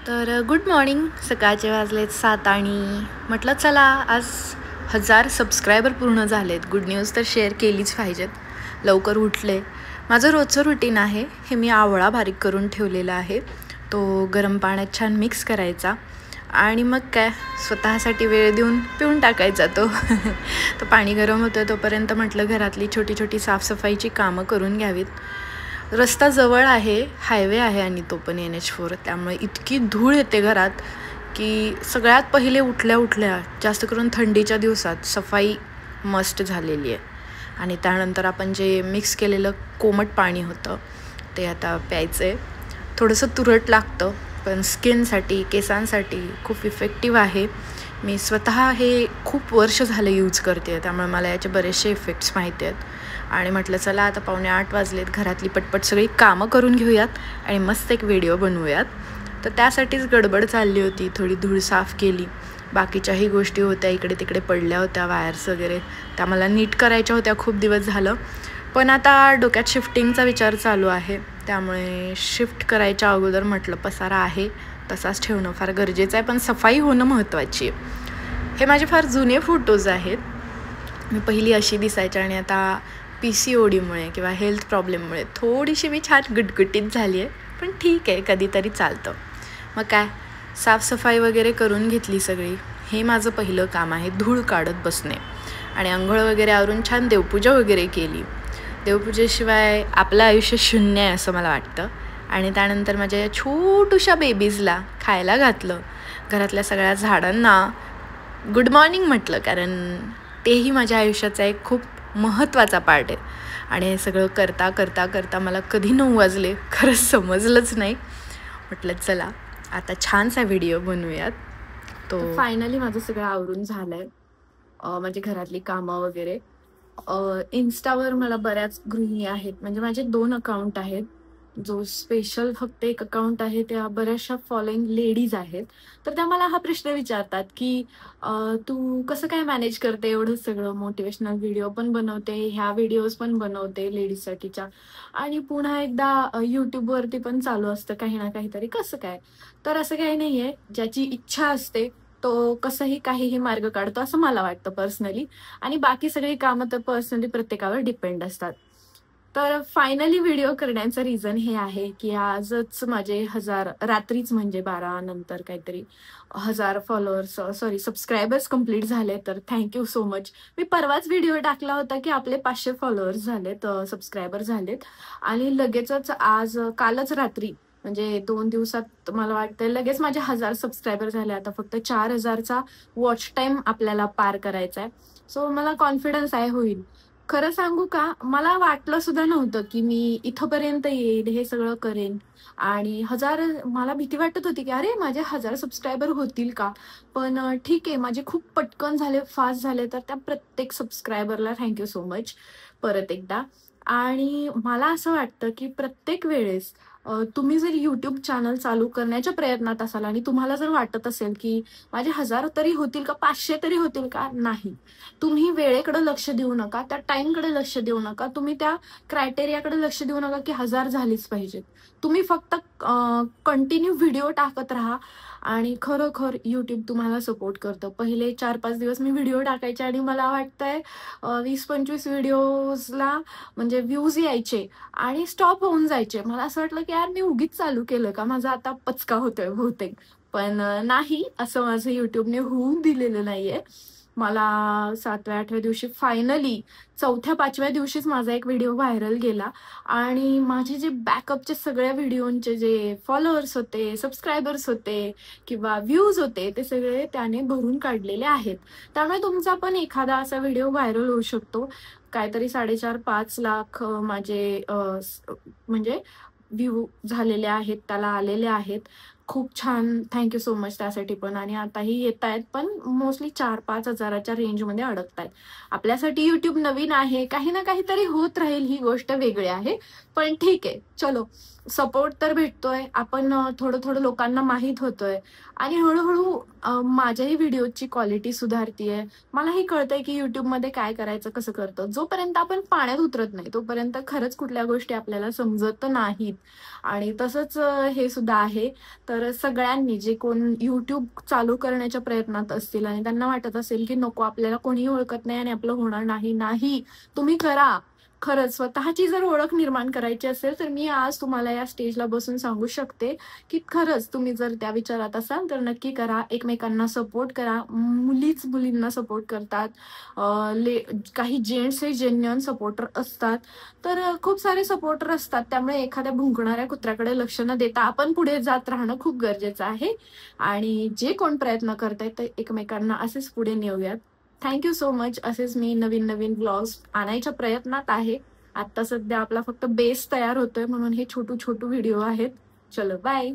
Good morning. सकाळचे वाजलेत 7 आणि म्हटलं चला आज 1000 सबस्क्रायबर पूर्ण झालेत. गुड न्यूज तर शेअर केलीच पाहिजेत. लवकर उठले. माझं रोजचं रुटीन आहे. हे मी आवळा बारीक करून ठेवलेला आहे. तो गरम पाण्यात छान मिक्स करायचा आणि मग काय स्वतःसाठी वेळ देऊन पिऊन टाकायचा तो. तो पाणी गरम होतं तोपर्यंत म्हटलं घरातली छोटी छोटी साफसफाईची कामं करून घ्यावीत. रस्ता जवळ आहे, हायवे आहे आणि तो पण NH4. त्यामुळे इतकी धूळ येते घरात की सगळ्यात पहिले उठल्या जास्त करून थंडीच्या दिवसात सफाई मस्ट झालेली आहे. आणि त्यानंतर आपण जे मिक्स केलेलं कोमट पाणी होतं ते आता प्यायचं आहे. थोडंसं तुरट लागतं पण स्किनसाठी केसांसाठी खूप इफेक्टिव्ह आहे. मी स्वतः हे खूप वर्ष झालं यूज करते त्यामुळे मला याचे बरेचसे इफेक्ट्स माहिती आहेत. आणि म्हटलं चला आता 7:45 वाजलेत, घरातली पटपट सगळी कामं करून घेऊयात आणि मस्त एक व्हिडिओ बनवूयात. तर त्यासाठीच गडबड चालली होती. थोडी धूळ साफ केली, बाकीच्याही गोष्टी होत्या इकडे तिकडे पडल्या होत्या, वायर्स वगैरे त्या मला नीट करायच्या होत्या खूप दिवस झालं. पण आता डोक्यात शिफ्टिंगचा विचार चालू आहे त्यामुळे शिफ्ट करायच्या अगोदर म्हटलं पसारा आहे तसाच ठेवणं फार गरजेचं आहे पण सफाई होणं महत्त्वाची आहे. हे माझे फार जुने फोटोज आहेत. मी पहिली अशी दिसायची आणि आता PCODमुळे किंवा हेल्थ प्रॉब्लेममुळे थोडीशी मी छान गुटगुटीत झाली आहे. पण ठीक आहे, कधीतरी चालतं. मग काय साफसफाई वगैरे करून घेतली सगळी. हे माझं पहिलं काम आहे, धूळ काढत बसणे. आणि अंघोळ वगैरे आवरून छान देवपूजा वगैरे केली. देवपूजेशिवाय आपलं आयुष्य शून्य आहे असं मला वाटतं. आणि त्यानंतर माझ्या छोटूशा बेबीजला खायला घातलं. घरातल्या सगळ्या झाडांना गुड मॉर्निंग म्हटलं कारण तेही माझ्या आयुष्याचा एक खूप महत्त्वाचा पार्ट आहे. आणि हे सगळं करता करता करता मला कधी 9 वाजले खरंच समजलंच नाही. म्हटलं चला आता छानसा व्हिडिओ बनवूयात. तो फायनली माझं सगळं आवरून झालं आहे. म्हणजे घरातली कामं वगैरे. इन्स्टावर मला बऱ्याच गृहिणी आहेत, म्हणजे माझे 2 अकाउंट आहेत. जो स्पेशल फक्त एक अकाउंट आहे त्या बऱ्याचशा फॉलोइंग लेडीज आहेत. तर त्या मला हा प्रश्न विचारतात की तू कसं काय मॅनेज करते एवढं सगळं, मोटिवेशनल व्हिडिओ पण बनवते, ह्या व्हिडिओज पण बनवते लेडीजसाठीच्या आणि पुन्हा एकदा यूट्यूबवरती पण चालू असतं काही ना काहीतरी, कसं काय? तर असं काही नाही आहे. ज्याची इच्छा असते तो कसंही काहीही मार्ग काढतो असं मला वाटतं पर्सनली. आणि बाकी सगळी कामं तर पर्सनली प्रत्येकावर डिपेंड असतात. तर फायनली व्हिडिओ करण्याचं रिझन हे आहे की आजच माझे 1000 रात्रीच म्हणजे 12 नंतर काहीतरी 1000 फॉलोअर्स सबस्क्रायबर्स कंप्लीट झाले. तर थँक्यू सो मच. मी परवाच व्हिडिओ टाकला होता की आपले 500 फॉलोअर्स झालेत, सबस्क्रायबर झालेत आणि लगेचच आज कालच रात्री म्हणजे 2 दिवसात मला वाटतं लगेच माझे 1000 सबस्क्रायबर झाले. आता फक्त 4000चा वॉच टाइम आपल्याला पार करायचा आहे. सो मला कॉन्फिडन्स आहे होईल. खरं सांगू का, मला वाटलं सुद्धा नव्हतं की मी इथंपर्यंत येईल, हे सगळं करेन. आणि 1000 मला भीती वाटत होती की अरे माझे 1000 सबस्क्रायबर होतील का? पण ठीक आहे, माझे खूप पटकन झाले, फास्ट झाले. तर त्या प्रत्येक सबस्क्रायबरला थँक्यू सो मच परत एकदा. आणि मला असं वाटतं की प्रत्येक वेळेस तुम्ही जर YouTube चॅनल चालू करण्याच्या प्रयत्नात असाल आणि तुम्हाला जर वाटत असेल की माझे 1000 तरी होतील का, 500 तरी होतील का? नाही. तुम्ही वेळेकडे लक्ष देऊ नका, त्या टाइमकडे लक्ष देऊ नका, तुम्ही त्या क्रायटेरियाकडे लक्ष देऊ नका की 1000 झालीच पाहिजेत. तुम्ही फक्त कंटिन्यू व्हिडिओ टाकत राहा आणि खरोखर YouTube तुम्हाला सपोर्ट करतं. पहिले 4-5 दिवस मी व्हिडिओ टाकायचे आणि मला वाटतंय 20-25 व्हिडिओजला म्हणजे व्ह्यूज यायचे आणि स्टॉप होऊन जायचे. मला असं वाटलं की यार मी उगीच चालू केलं का, माझा आता पचका होतोय बहुतेक. पण नाही, असं माझं YouTubeने होऊन दिलेलं नाहीये. मला 7व्या-8व्या दिवशी फायनली 4थ्या-5व्या दिवशीच माझा एक व्हिडिओ व्हायरल गेला आणि माझे जे बॅकअपचे सगळ्या व्हिडिओंचे जे फॉलोअर्स होते, सबस्क्रायबर्स होते किंवा व्ह्यूज होते ते सगळे त्याने भरून काढलेले आहेत. त्यामुळे तुमचा पण एखादा असा व्हिडिओ व्हायरल होऊ शकतो. काहीतरी 4.5-5 लाख माझे म्हणजे व्ह्यू झालेले आहेत, त्याला आलेले आहेत. खूप छान, थँक्यू सो मच त्यासाठी पण. आणि आताही येत आहेत पण मोस्टली 4-5 हजाराच्या रेंजमध्ये अडकत आहेत. आपल्यासाठी YouTube नवीन आहे, काही ना काहीतरी होत राहील, ही गोष्ट वेगळी आहे. पण ठीक आहे, चलो सपोर्ट तर भेटतोय, आपण थोडं थोडं लोकांना माहीत होतोय आणि हळूहळू माझ्याही व्हिडिओची क्वालिटी सुधारतीये. मलाही कळतंय की YouTubeमध्ये काय करायचं, कसं करतं. जोपर्यंत आपण पाण्यात उतरत नाही तोपर्यंत खरंच कुठल्या गोष्टी आपल्याला समजत नाहीत. आणि तसंच हे सुद्धा आहे. तर तर सगळ्यांनी जे कोण यूट्यूब चालू करण्याच्या प्रयत्नात असतील आणि त्यांना वाटत असेल की नको आपल्याला कोणीही ओळखत नाही आणि आपलं होणार नाही, नाही, तुम्ही करा. खरंच स्वतःची जर ओळख निर्माण करायची असेल तर मी आज तुम्हाला या स्टेजला बसून सांगू शकते की खरंच तुम्ही जर त्या विचारात असाल तर नक्की करा. एकमेकांना सपोर्ट करा. मुलीच मुलींना सपोर्ट करतात. काही जेंट्स हे जेन्युइन सपोर्टर असतात. तर खूप सारे सपोर्टर असतात. त्यामुळे एखाद्या भुंकणाऱ्या कुत्र्याकडे लक्ष न देता आपण पुढे जात राहणं खूप गरजेचं आहे. आणि जे कोण प्रयत्न करतायत ते एकमेकांना असेच पुढे नेऊयात. Thank you so much. असेच मी नवीन नवीन ब्लॉग्स आणायच्या प्रयत्नात आहे. आता सध्या आपला फक्त बेस तयार होतोय म्हणून हे छोटू छोटू व्हिडिओ आहेत. चलो बाय.